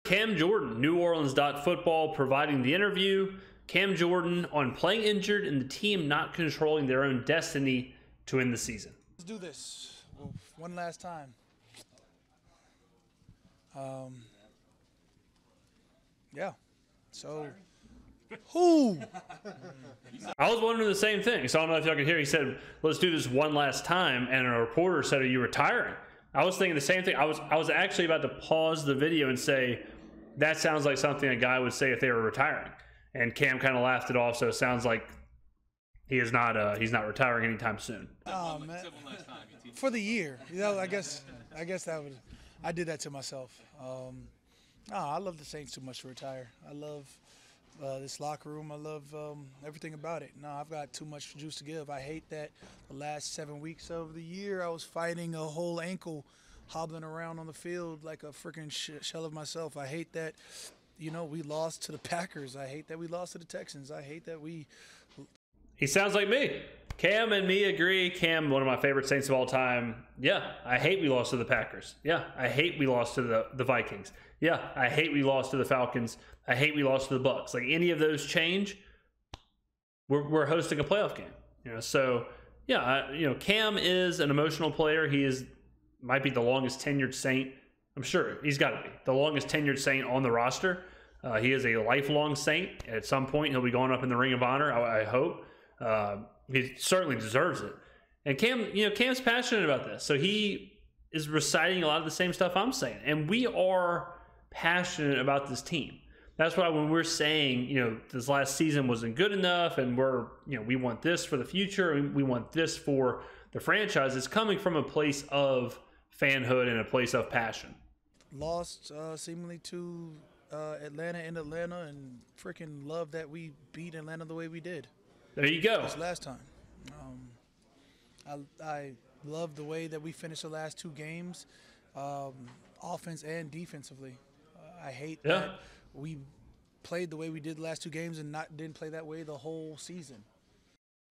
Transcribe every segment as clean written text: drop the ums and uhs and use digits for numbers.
Cam Jordan, New Orleans Football, providing the interview. Cam Jordan on playing injured and the team not controlling their own destiny to end the season. Let's do this one last time. Yeah. So, who? I was wondering the same thing. So I don't know if y'all could hear. He said, "Let's do this one last time," and a reporter said, "Are you retiring?" I was thinking the same thing. I was actually about to pause the video and say, "That sounds like something a guy would say if they were retiring." And Cam kind of laughed it off. So it sounds like he is not. He's not retiring anytime soon. Oh man, for the year. You know, I guess that would. I did that to myself. I love the Saints too much to retire. I love this locker room. I love everything about it. No, I've got too much juice to give. I hate that the last 7 weeks of the year I was fighting a whole ankle, hobbling around on the field like a freaking shell of myself. I hate that, you know, we lost to the Packers. I hate that we lost to the Texans. I hate that we... He sounds like me. Cam and me agree. Cam, one of my favorite Saints of all time. Yeah, I hate we lost to the Packers. Yeah, I hate we lost to the Vikings. Yeah, I hate we lost to the Falcons. I hate we lost to the Bucks. Like, any of those change, we're hosting a playoff game. You know, so yeah, Cam is an emotional player. He might be the longest tenured Saint. I'm sure he's got to be the longest tenured Saint on the roster. He is a lifelong Saint. At some point, he'll be going up in the Ring of Honor. I hope. He certainly deserves it. And Cam's passionate about this. So he is reciting a lot of the same stuff I'm saying. And we are passionate about this team. That's why when we're saying, this last season wasn't good enough and we want this for the future and we want this for the franchise, it's coming from a place of fanhood and a place of passion. Lost seemingly to Atlanta in Atlanta, and freaking love that we beat Atlanta the way we did. There you go. This last time. I love the way that we finished the last two games, offense and defensively. I hate that we played the way we did the last two games and didn't play that way the whole season.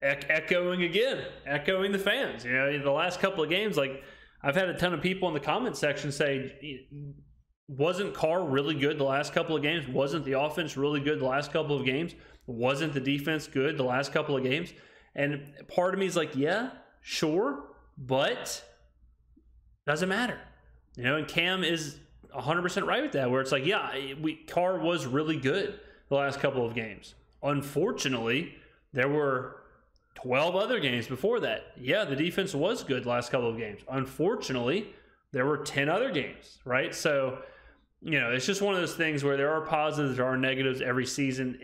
Echoing the fans. The last couple of games, like, I've had a ton of people in the comment section say, wasn't Carr really good the last couple of games? Wasn't the offense really good the last couple of games? Wasn't the defense good the last couple of games? And part of me is like, yeah, sure, but doesn't matter. And Cam is 100% right with that, where it's like, yeah, Carr was really good the last couple of games. Unfortunately, there were 12 other games before that. Yeah, the defense was good the last couple of games. Unfortunately, there were 10 other games, right? So, it's just one of those things where there are positives, there are negatives every season.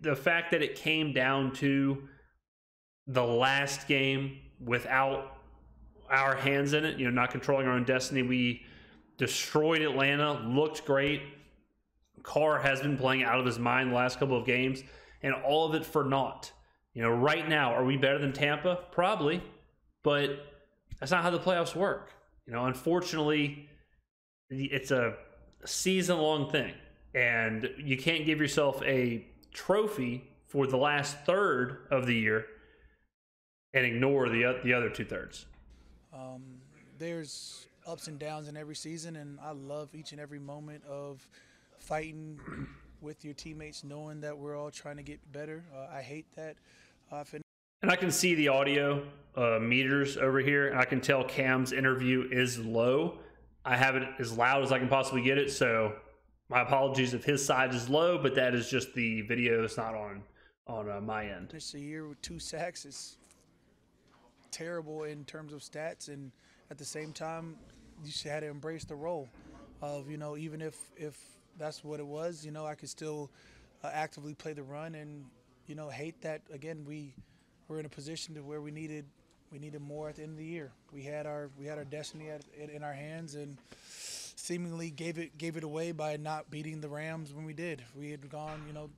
The fact that it came down to the last game without our hands in it, not controlling our own destiny. We destroyed Atlanta, looked great. Carr has been playing out of his mind the last couple of games, and all of it for naught. Right now, are we better than Tampa? Probably, but that's not how the playoffs work. Unfortunately, it's a season-long thing, and you can't give yourself a trophy for the last third of the year and ignore the other 2/3. There's ups and downs in every season, and I love each and every moment of fighting with your teammates, knowing that we're all trying to get better. I hate that. And I can see the audio meters over here, and I can tell Cam's interview is low. I have it as loud as I can possibly get it, so my apologies if his side is low, but that is just the video. It's not on my end. This year with 2 sacks is terrible in terms of stats, and at the same time, you just had to embrace the role of, even if that's what it was, I could still actively play the run, and, hate that, again, we were in a position to where we needed more at the end of the year. We had our destiny in our hands, and seemingly gave it away by not beating the Rams when we did. We had gone,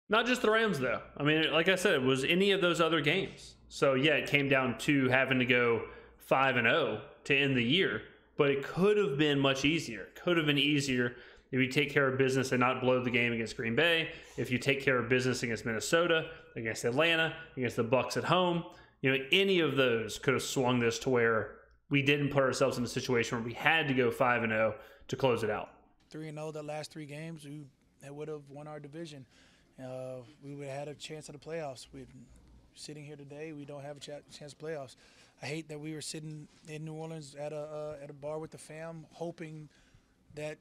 Not just the Rams, though. I mean, like I said, it was any of those other games. So, yeah, it came down to having to go 5-0 to end the year, but it could have been much easier. It could have been easier if you take care of business and not blow the game against Green Bay, if you take care of business against Minnesota, against Atlanta, against the Bucks at home. Any of those could have swung this to where we didn't put ourselves in a situation where we had to go 5-0 to close it out. 3-0 the last 3 games, we would have won our division. We would have had a chance at the playoffs. We're sitting here today, we don't have a chance at playoffs. I hate that we were sitting in New Orleans at a bar with the fam, hoping that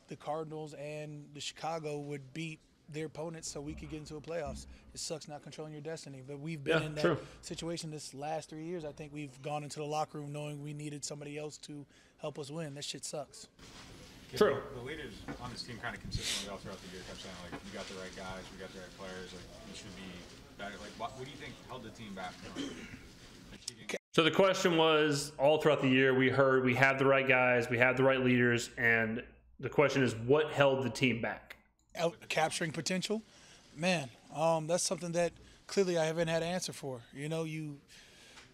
the Cardinals and the Chicago would beat their opponents so we could get into a playoffs. It sucks not controlling your destiny, but we've been in that situation this last 3 years. I think we've gone into the locker room knowing we needed somebody else to help us win. That shit sucks. True. The leaders on this team kind of consistently all throughout the year kept saying, like, we got the right guys, we got the right players, like, we should be better. Like, what do you think held the team back from achieving? So the question was, all throughout the year, we heard we have the right guys, we have the right leaders, and the question is, what held the team back? Capturing potential, man, that's something that clearly I haven't had an answer for. You know, you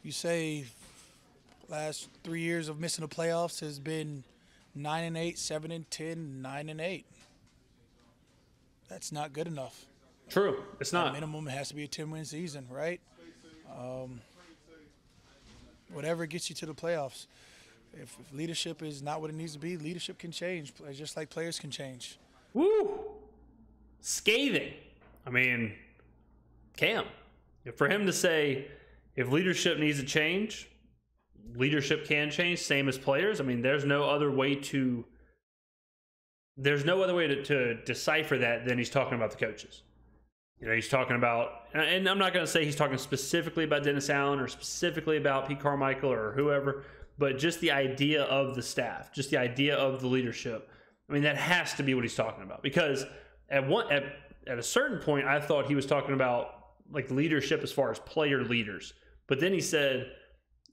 say last 3 years of missing the playoffs has been 9-8, 7-10, 9-8. That's not good enough. True, it's not. At minimum, it has to be a 10-win season, right? Whatever gets you to the playoffs. If leadership is not what it needs to be, leadership can change, just like players can change. Woo! Scathing. I mean, Cam, for him to say if leadership needs to change, leadership can change, same as players. I mean, there's no other way to decipher that than he's talking about the coaches. You know, he's talking about, and I'm not going to say he's talking specifically about Dennis Allen or specifically about Pete Carmichael or whoever, but just the idea of the staff, just the idea of the leadership. I mean, that has to be what he's talking about, because at a certain point, I thought he was talking about like leadership as far as player leaders, but then he said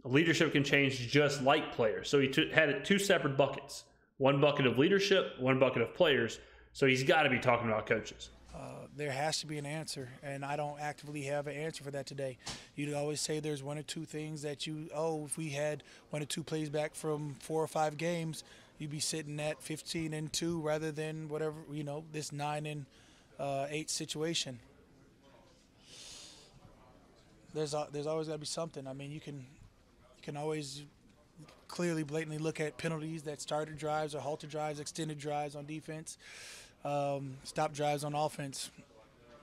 leadership can change just like players. So he had 2 separate buckets: one bucket of leadership, one bucket of players. So he's got to be talking about coaches. There has to be an answer, and I don't actively have an answer for that today. You'd always say there's 1 or 2 things that if we had 1 or 2 plays back from 4 or 5 games, you'd be sitting at 15-2 rather than whatever, you know, this 9-8 situation. There's always got to be something. I mean, you can always clearly, blatantly look at penalties that started drives or halted drives, extended drives on defense, stop drives on offense.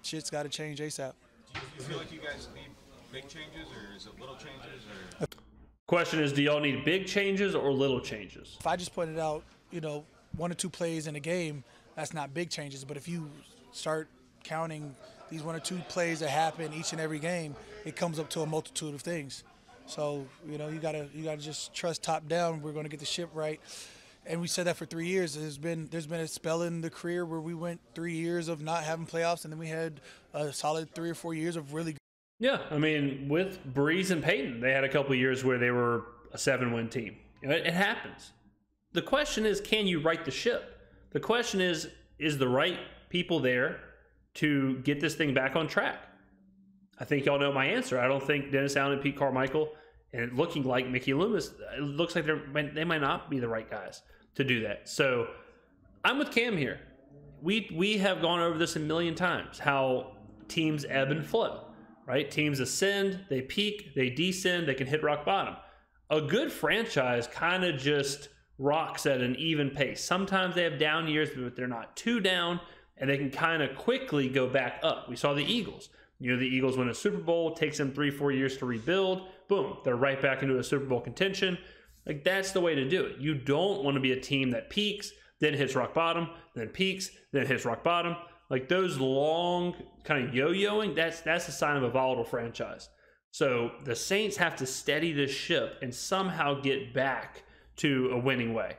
Shit's got to change ASAP. Do you feel like you guys need big changes, or is it little changes? Or Question is, do y'all need big changes or little changes? If I just pointed out, you know, 1 or 2 plays in a game, that's not big changes. But if you start counting these 1 or 2 plays that happen each and every game, it comes up to a multitude of things. So, you know, you gotta just trust top down. We're going to get the ship right. And we said that for 3 years. There's been a spell in the career where we went 3 years of not having playoffs, and then we had a solid 3 or 4 years of really good. Yeah, I mean, with Breeze and Peyton, they had a couple of years where they were a 7-win team. You know, it happens. The question is, can you right the ship? The question is the right people there to get this thing back on track? I think y'all know my answer. I don't think Dennis Allen and Pete Carmichael, and looking like Mickey Loomis, it looks like they might not be the right guys to do that. So I'm with Cam here. We have gone over this a million times, how teams ebb and flow, right? Teams ascend, they peak, they descend, they can hit rock bottom. A good franchise kind of just rocks at an even pace. Sometimes they have down years, but they're not too down, and they can kind of quickly go back up. We saw the Eagles. You know, the Eagles win a Super Bowl, takes them 3-4 years to rebuild. Boom, they're right back into a Super Bowl contention. Like, that's the way to do it. You don't want to be a team that peaks, then hits rock bottom, then peaks, then hits rock bottom. Like, those long kind of yo-yoing, that's a sign of a volatile franchise. So the Saints have to steady this ship and somehow get back to a winning way.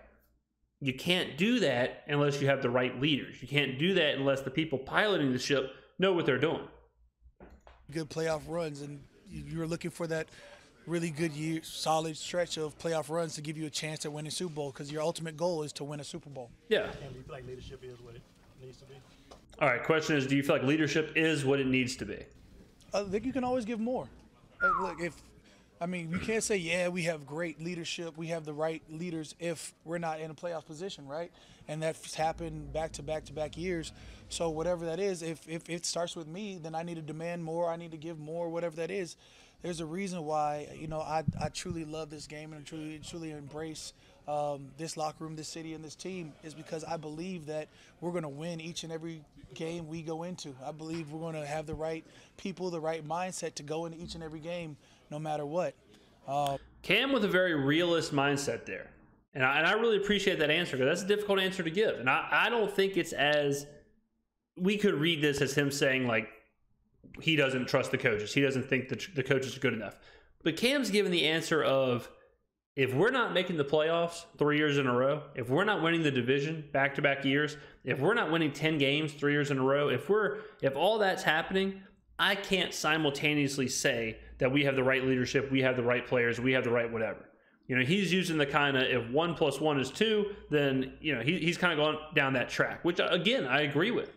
You can't do that unless you have the right leaders. You can't do that unless the people piloting the ship know what they're doing. Good playoff runs, and you were looking for that really good year, solid stretch of playoff runs to give you a chance at winning Super Bowl, because your ultimate goal is to win a Super Bowl. Yeah. And do you feel like leadership is what it needs to be? All right, question is, do you feel like leadership is what it needs to be? I think you can always give more. Look, you can't say, yeah, we have great leadership, we have the right leaders if we're not in a playoff position, right? And that's happened back-to-back years. So whatever that is, if it starts with me, then I need to demand more, I need to give more, whatever that is. There's a reason why, you know, I truly love this game and truly embrace this locker room, this city, and this team is because I believe that we're going to win each and every game we go into. I believe we're going to have the right people, the right mindset to go into each and every game no matter what. Cam with a very realist mindset there. And I really appreciate that answer because that's a difficult answer to give. And I don't think it's as – we could read this as him saying, like, he doesn't trust the coaches. He doesn't think the coaches are good enough. But Cam's given the answer of if we're not making the playoffs 3 years in a row, if we're not winning the division back-to-back years, if we're not winning 10 games 3 years in a row, if all that's happening, I can't simultaneously say that we have the right leadership, we have the right players, we have the right whatever. You know, he's using the kind of if 1 + 1 is 2, then, you know, he's kind of going down that track, which, again, I agree with.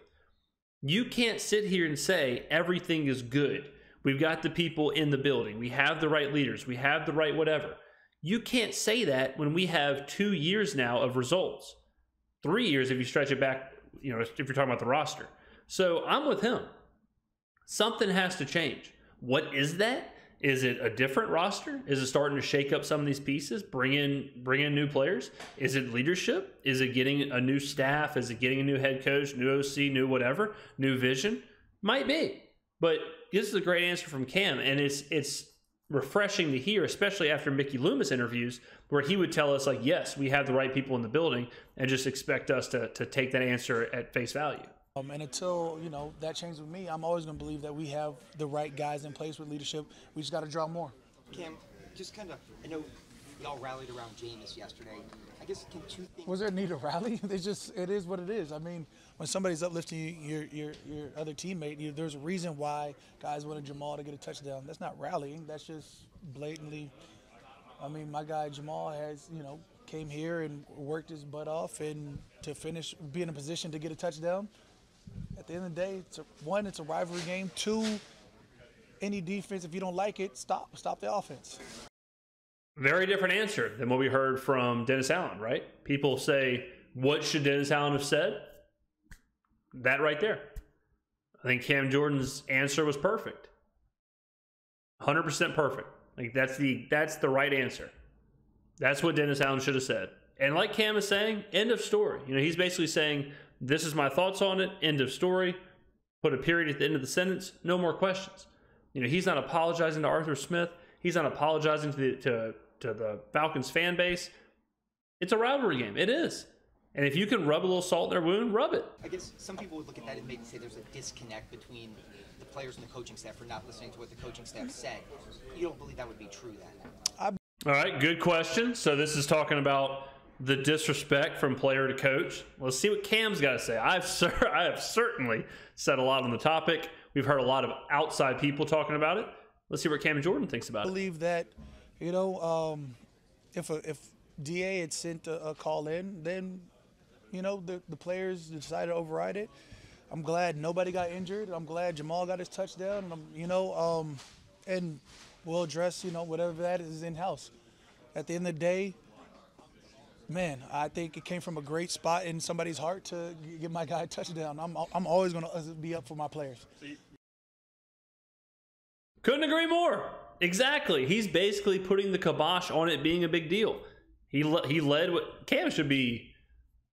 You can't sit here and say everything is good. We've got the people in the building. We have the right leaders. We have the right whatever. You can't say that when we have 2 years now of results. 3 years if you stretch it back, you know, if you're talking about the roster. So I'm with him. Something has to change. What is that? Is it a different roster? Is it starting to shake up some of these pieces, bring in new players? Is it leadership? Is it getting a new staff? Is it getting a new head coach, new OC, new whatever, new vision? Might be. But this is a great answer from Cam, and it's refreshing to hear, especially after Mickey Loomis interviews, where he would tell us, like, yes, we have the right people in the building, and just expect us to take that answer at face value. And until, you know, that changes with me, I'm always going to believe that we have the right guys in place with leadership. We just got to draw more. Cam, just kind of, I know we all rallied around Jameis yesterday. I guess can two things. Was there a need to rally? It is what it is. I mean, when somebody's uplifting your other teammate, there's a reason why guys wanted Jamal to get a touchdown. That's not rallying. That's just blatantly. I mean, my guy Jamal has, you know, came here and worked his butt off and to finish, be in a position to get a touchdown. At the end of the day, it's a rivalry game. 2, any defense, if you don't like it, stop the offense. Very different answer than what we heard from Dennis Allen, right? People say, what should Dennis Allen have said? That right there. I think Cam Jordan's answer was perfect. 100% perfect. Like that's the right answer. That's what Dennis Allen should have said. And like Cam is saying, end of story. You know, he's basically saying, this is my thoughts on it, end of story. Put a period at the end of the sentence, no more questions. You know, he's not apologizing to Arthur Smith. He's not apologizing to the Falcons fan base. It's a rivalry game. It is. And if you can rub a little salt in their wound, rub it. I guess some people would look at that and maybe say there's a disconnect between the players and the coaching staff for not listening to what the coaching staff said. You don't believe that would be true then? All right, good question. So this is talking about the disrespect from player to coach. Let's see what Cam's got to say. I have certainly said a lot on the topic. We've heard a lot of outside people talking about it. Let's see what Cam Jordan thinks about it. I believe that, you know, if DA had sent a call in, then, you know, the players decided to override it. I'm glad nobody got injured. I'm glad Jamal got his touchdown. And we'll address, you know, whatever that is in-house. At the end of the day, man, I think it came from a great spot in somebody's heart to give my guy a touchdown. I'm always going to be up for my players. Couldn't agree more. Exactly. He's basically putting the kibosh on it being a big deal. He led what Cam should be.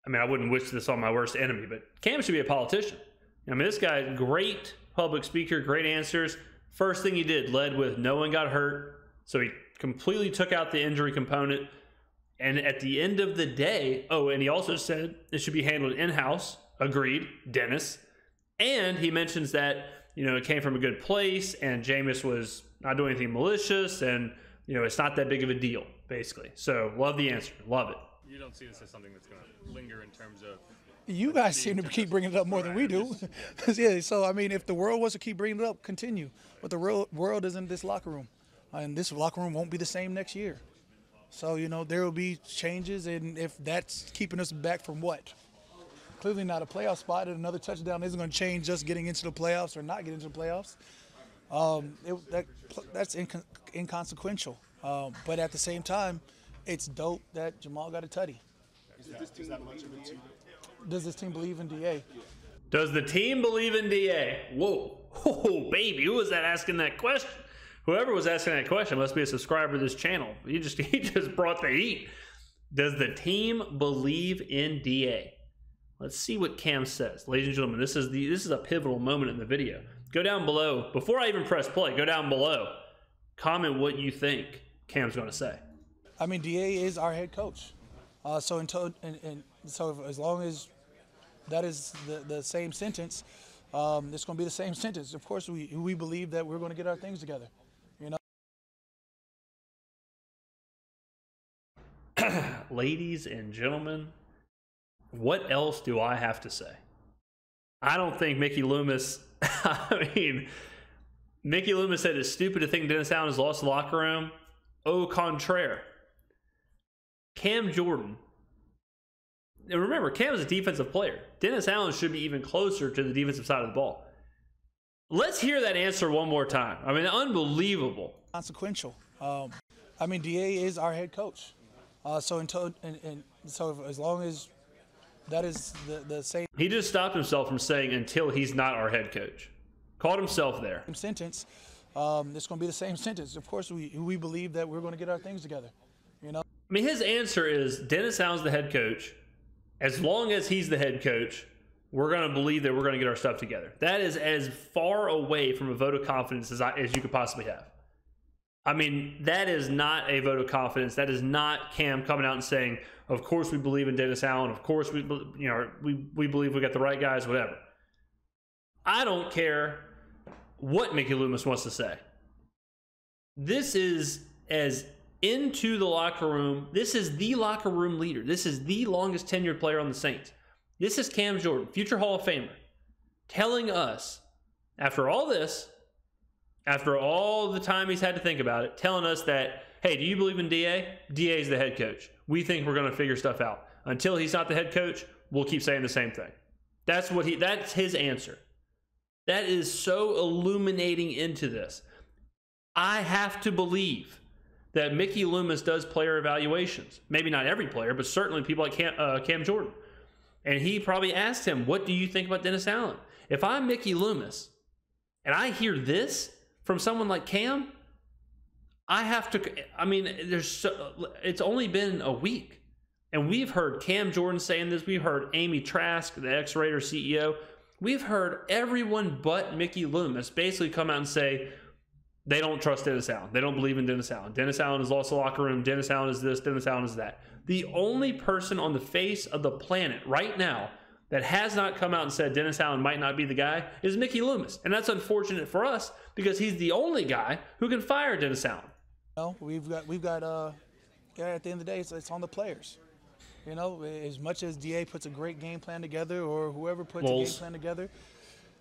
I mean, I wouldn't wish this on my worst enemy, but Cam should be a politician. I mean, this guy, great public speaker, great answers. First thing he did, led with no one got hurt. So he completely took out the injury component. And at the end of the day, and he also said it should be handled in-house. Agreed, Dennis. And he mentions that, you know, it came from a good place and Jameis was not doing anything malicious and, you know, it's not that big of a deal, basically. So love the answer. Love it. You don't see this as something that's going to linger in terms of... You guys seem to keep bringing it up more than we do. Yeah, so, I mean, if the world wants to keep bringing it up, continue. But the real world isn't this locker room. And this locker room won't be the same next year. So, you know, there will be changes, and if that's keeping us back from what? Clearly not a playoff spot, and another touchdown isn't going to change us getting into the playoffs or not getting into the playoffs. That's inconsequential. But at the same time, it's dope that Jamal got a tutty. Does this team believe in DA? Does the team believe in DA? Whoa. Oh, baby, who was that asking that question? Whoever was asking that question must be a subscriber to this channel. He just brought the heat. Does the team believe in DA? Let's see what Cam says. Ladies and gentlemen, this is a pivotal moment in the video. Go down below. Before I even press play, go down below. Comment what you think Cam's going to say. I mean, DA is our head coach. So as long as that is the same sentence, it's going to be the same sentence. Of course, we believe that we're going to get our things together. You know. Ladies and gentlemen, what else do I have to say? I don't think Mickey Loomis, I mean, Mickey Loomis said it's stupid to think Dennis Allen has lost the locker room. Au contraire. Cam Jordan, and remember, Cam is a defensive player. Dennis Allen should be even closer to the defensive side of the ball. Let's hear that answer one more time. I mean, unbelievable. Consequential. I mean, DA is our head coach. So as long as that is the same. He just stopped himself from saying until he's not our head coach. Called himself there. Sentence. It's going to be the same sentence. Of course, we believe that we're going to get our things together. You know. I mean, his answer is Dennis Allen's the head coach. As long as he's the head coach, we're going to believe that we're going to get our stuff together. That is as far away from a vote of confidence as you could possibly have. I mean, that is not a vote of confidence. That is not Cam coming out and saying, of course we believe in Dennis Allen. Of course we believe we got the right guys, whatever. I don't care what Mickey Loomis wants to say. This is as into the locker room. This is the locker room leader. This is the longest tenured player on the Saints. This is Cam Jordan, future Hall of Famer, telling us, after all this, after all the time he's had to think about it, telling us that, hey, do you believe in DA? DA is the head coach. We think we're going to figure stuff out. Until he's not the head coach, we'll keep saying the same thing. That's his answer. That is so illuminating into this. I have to believe that Mickey Loomis does player evaluations. Maybe not every player, but certainly people like Cam Jordan. And he probably asked him, what do you think about Dennis Allen? If I'm Mickey Loomis and I hear this from someone like Cam, I have to, I mean, it's only been a week. And we've heard Cam Jordan saying this. We've heard Amy Trask, the ex-Raider CEO. We've heard everyone but Mickey Loomis basically come out and say, they don't trust Dennis Allen. They don't believe in Dennis Allen. Dennis Allen has lost the locker room. Dennis Allen is this. Dennis Allen is that. The only person on the face of the planet right now that has not come out and said Dennis Allen might not be the guy is Mickey Loomis. And that's unfortunate for us because he's the only guy who can fire Dennis Allen. No, we've got at the end of the day, it's on the players. You know, as much as DA puts a great game plan together or whoever puts a game plan together,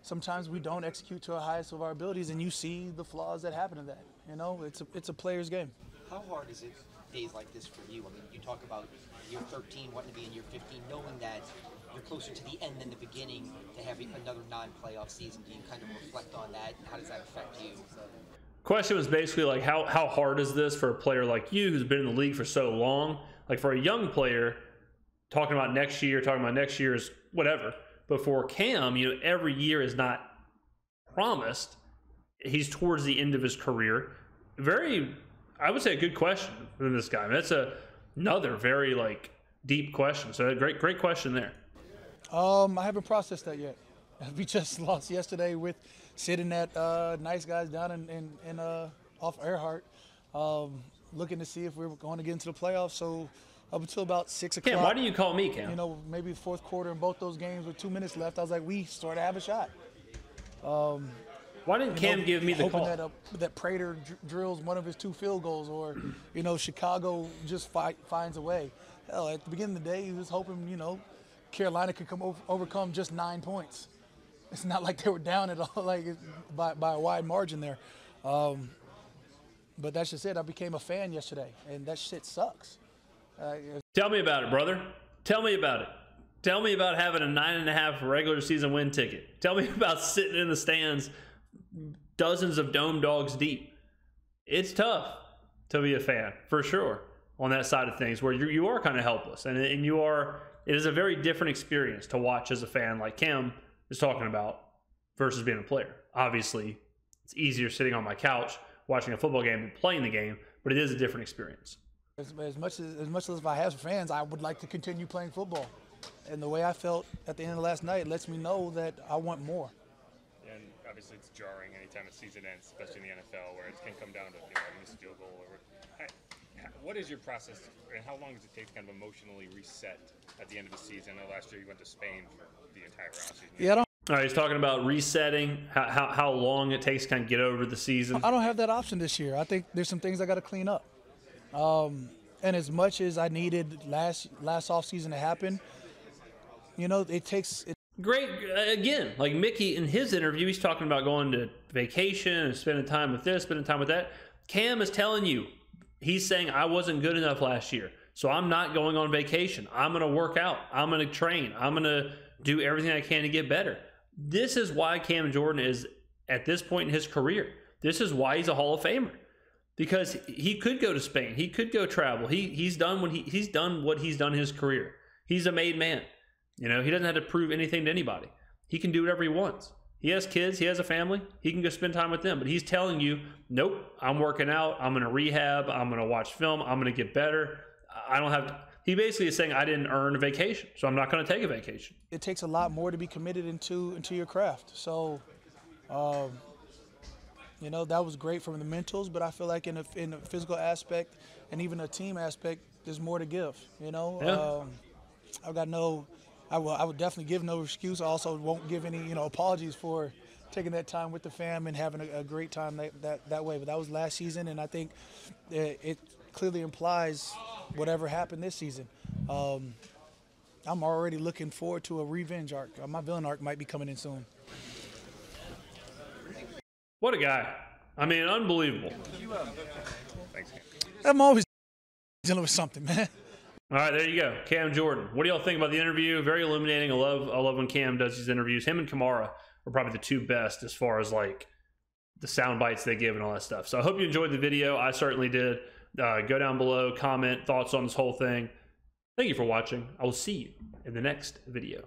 sometimes we don't execute to the highest of our abilities, and you see the flaws that happen in that. You know, it's a player's game. How hard is it days like this for you? I mean, you talk about year 13 wanting to be in year 15, knowing that you're closer to the end than the beginning to have another non-playoff season. Do you kind of reflect on that, and how does that affect you? Question was basically like, how hard is this for a player like you who's been in the league for so long? Like for a young player, talking about next year's whatever. But for Cam, you know, every year is not promised. He's towards the end of his career. I would say a good question from this guy. I mean, that's another very deep question. So a great question there. I haven't processed that yet. We just lost yesterday with sitting at nice guys down in off Earhart, looking to see if we were going to get into the playoffs. So up until about 6 o'clock. Cam, why do you call me, Cam? You know, maybe fourth quarter in both those games with 2 minutes left, I was like, we sort of have a shot. Why didn't Cam give me the call? Hoping that Prater drills one of his 2 field goals, or you know, Chicago just finds a way. Hell, at the beginning of the day, he was hoping, you know, Carolina could overcome just 9 points. It's not like they were down at all, by a wide margin there. But that's just it. I became a fan yesterday, and that shit sucks. Tell me about it, brother. Tell me about it. Tell me about having a 9.5 regular season win ticket. Tell me about sitting in the stands, dozens of dome dogs deep. It's tough to be a fan, for sure, on that side of things, where you are kind of helpless, and it is a very different experience to watch as a fan, like Cam is talking about, versus being a player. Obviously, it's easier sitting on my couch watching a football game than playing the game, but it is a different experience. As much as I have fans, I would like to continue playing football. And the way I felt at the end of last night lets me know that I want more. And obviously it's jarring anytime a season ends, especially in the NFL, where it can come down to a missed field goal. What is your process, and how long does it take to kind of emotionally reset at the end of the season? I know last year you went to Spain for the entire round season. Yeah, All right, he's talking about resetting, how long it takes to kind of get over the season. I don't have that option this year. I think there's some things I got to clean up. And as much as I needed last offseason to happen, it takes. Great. Again, like Mickey in his interview, he's talking about going to vacation and spending time with this, spending time with that. Cam is telling you, he's saying, I wasn't good enough last year, so I'm not going on vacation. I'm going to work out. I'm going to train. I'm going to do everything I can to get better. This is why Cam Jordan is at this point in his career. This is why he's a Hall of Famer, because he could go to Spain. He could go travel. He's done what he's done in his career. He's a made man. He doesn't have to prove anything to anybody. He can do whatever he wants. He has kids. He has a family. He can go spend time with them. But he's telling you, nope, I'm working out. I'm going to rehab. I'm going to watch film. I'm going to get better. I don't have to. He basically is saying, I didn't earn a vacation, so I'm not going to take a vacation. It takes a lot more to be committed into your craft. So, that was great from the mentals, but I feel like in a physical aspect and even a team aspect, there's more to give. Yeah. I would definitely give no excuse. I also won't give any, apologies for taking that time with the fam and having a great time that way. But that was last season, and I think it clearly implies whatever happened this season. I'm already looking forward to a revenge arc. My villain arc might be coming in soon. What a guy. I mean, unbelievable. Thanks, Cam. I'm always dealing with something, man. All right, there you go. Cam Jordan. What do y'all think about the interview? Very illuminating. I love when Cam does these interviews. Him and Kamara are probably the two best as far as like the sound bites they give and all that stuff. So I hope you enjoyed the video. I certainly did. Go down below, comment thoughts on this whole thing. Thank you for watching. I will see you in the next video.